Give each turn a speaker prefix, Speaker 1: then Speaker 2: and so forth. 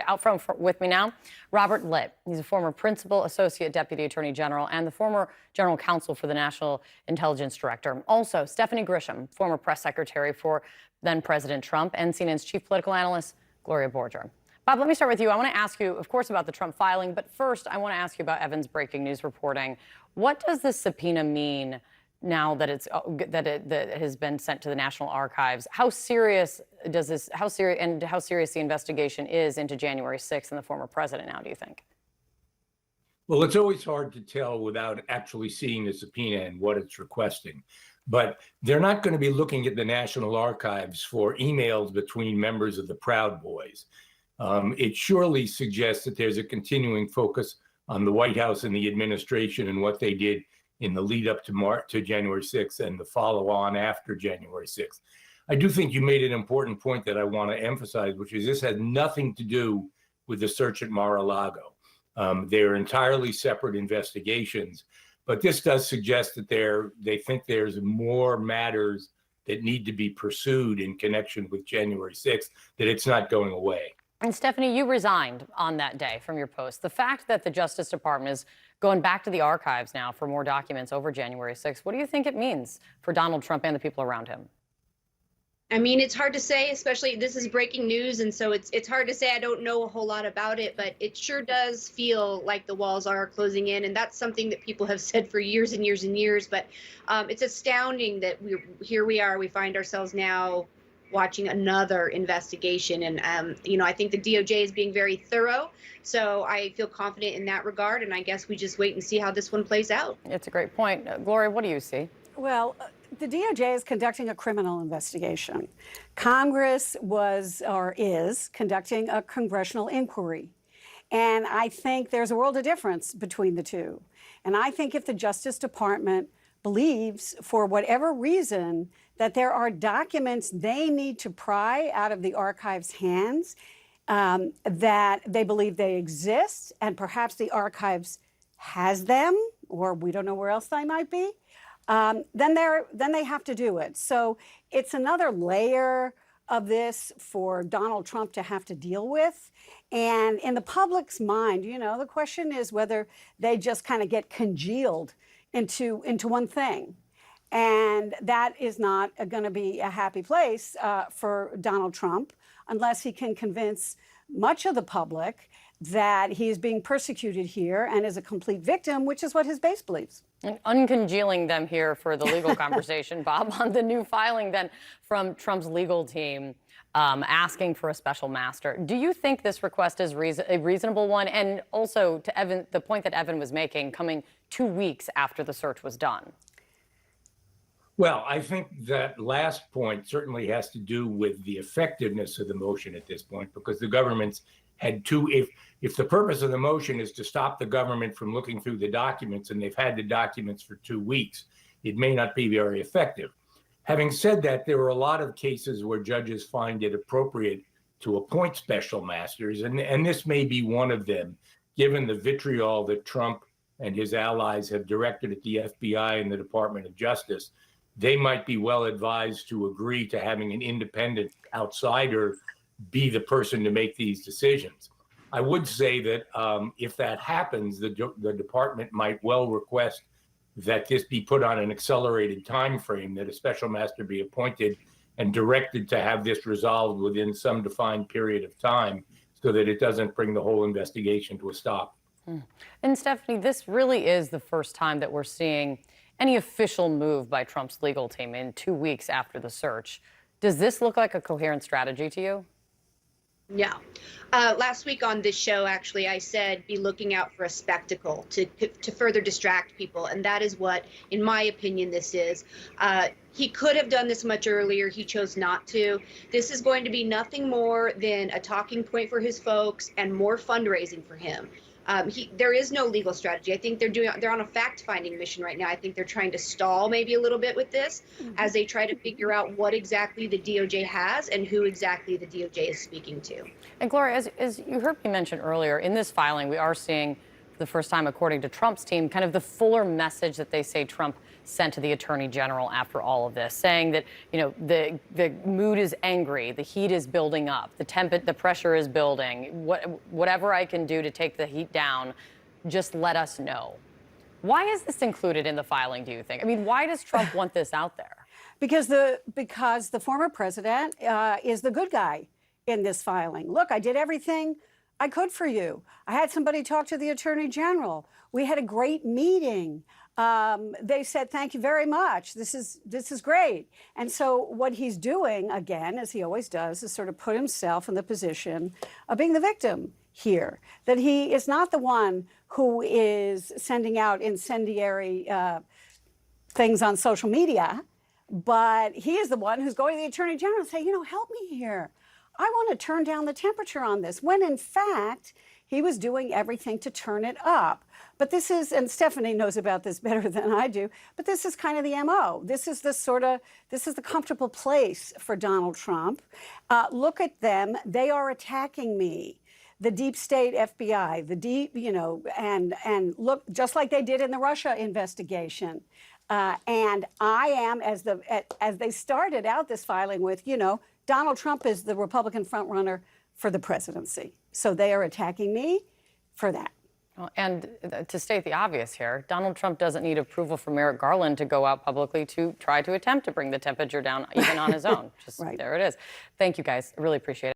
Speaker 1: Out front with me now, Robert Litt. He's a former Principal Associate Deputy Attorney General and the former General Counsel for the National Intelligence Director. Also, Stephanie Grisham, former press secretary for then-President Trump, and CNN's chief political analyst, Gloria Borger. Bob, let me start with you. I want to ask you, of course, about the Trump filing, but first, I want to ask you about Evan's breaking news reporting. What does this subpoena mean now that that it has been sent to the National Archives? How serious does this? How serious the investigation is into January 6th and the former president now? Do you think?
Speaker 2: Well, it's always hard to tell without actually seeing the subpoena and what it's requesting. But they're not going to be looking at the National Archives for emails between members of the Proud Boys. It surely suggests that there's a continuing focus on the White House and the administration and what they did in the lead up to January 6th and the follow on after January 6th. I do think you made an important point that I want to emphasize, which is this has nothing to do with the search at Mar-a-Lago. They're entirely separate investigations, but this does suggest that they think there's more matters that need to be pursued in connection with January 6th, that it's not going away.
Speaker 1: And Stephanie, you resigned on that day from your post. The fact that the Justice Department is going back to the archives now for more documents over January 6th, what do you think it means for Donald Trump and the people around him?
Speaker 3: I mean, it's hard to say, especially this is breaking news. And so it's hard to say. I don't know a whole lot about it, but it sure does feel like the walls are closing in. And that's something that people have said for years and years and years. But it's astounding that here we are. We find ourselves now watching another investigation. And, I think the DOJ is being very thorough. So I feel confident in that regard. And I guess we just wait and see how this one plays out.
Speaker 1: It's a great point. Gloria, what do you see?
Speaker 4: Well, the DOJ is conducting a criminal investigation. Congress is conducting a congressional inquiry. And I think there's a world of difference between the two. And I think if the Justice Department believes, for whatever reason, that there are documents they need to pry out of the archive's hands, that they believe they exist, and perhaps the archives has them, or we don't know where else they might be, then they have to do it. So it's another layer of this for Donald Trump to have to deal with. And in the public's mind, the question is whether they just kind of get congealed into one thing. And that is not going to be a happy place for Donald Trump unless he can convince much of the public that he is being persecuted here and is a complete victim, which is what his base believes.
Speaker 1: And uncongealing them here for the legal conversation, Bob, on the new filing then from Trump's legal team asking for a special master. Do you think this request is a reasonable one? And also to Evan, the point that Evan was making, coming 2 weeks after the search was done.
Speaker 2: Well, I think that last point certainly has to do with the effectiveness of the motion at this point, because the government's had if the purpose of the motion is to stop the government from looking through the documents, and they've had the documents for 2 weeks, it may not be very effective. Having said that, there are a lot of cases where judges find it appropriate to appoint special masters, and this may be one of them, given the vitriol that Trump and his allies have directed at the FBI and the Department of Justice. They might be well advised to agree to having an independent outsider be the person to make these decisions. I would say that if that happens, the department might well request that this be put on an accelerated time frame, that a special master be appointed and directed to have this resolved within some defined period of time so that it doesn't bring the whole investigation to a stop.
Speaker 1: And Stephanie, this really is the first time that we're seeing any official move by Trump's legal team in 2 weeks after the search. Does this look like a coherent strategy to you?
Speaker 3: Yeah. Last week on this show, actually, I said be looking out for a spectacle to further distract people. And that is what, in my opinion, this is. He could have done this much earlier. He chose not to. This is going to be nothing more than a talking point for his folks and more fundraising for him. There is no legal strategy. I think they're on a fact-finding mission right now. I think they're trying to stall maybe a little bit with this as they try to figure out what exactly the DOJ has and who exactly the DOJ is speaking to.
Speaker 1: And Gloria, as you heard me mention earlier, in this filing, we are seeing for the first time, according to Trump's team, kind of the fuller message that they say Trump sent to the Attorney General after all of this, saying that, you know, the mood is angry, the heat is building up, the pressure is building. Whatever I can do to take the heat down, just let us know. Why is this included in the filing, do you think? I mean, why does Trump want this out there?
Speaker 4: Because the former president is the good guy in this filing. Look, I did everything I could for you. I had somebody talk to the Attorney General. We had a great meeting. They said, thank you very much. This is great. And so what he's doing, again, as he always does, is sort of put himself in the position of being the victim here. That he is not the one who is sending out incendiary things on social media, but he is the one who's going to the Attorney General and saying, you know, help me here. I want to turn down the temperature on this, when in fact, he was doing everything to turn it up. But this is, and Stephanie knows about this better than I do, but this is kind of the MO. This is the comfortable place for Donald Trump. Look at them. They are attacking me. The deep state FBI, the deep, you know, and look, just like they did in the Russia investigation. And I am, as they started out this filing with, you know, Donald Trump is the Republican frontrunner for the presidency. So they are attacking me for that.
Speaker 1: Well, and to state the obvious here, Donald Trump doesn't need approval from Merrick Garland to go out publicly to try to attempt to bring the temperature down even on his own. Just
Speaker 4: Right.
Speaker 1: There it is. Thank you, guys. I really appreciate it.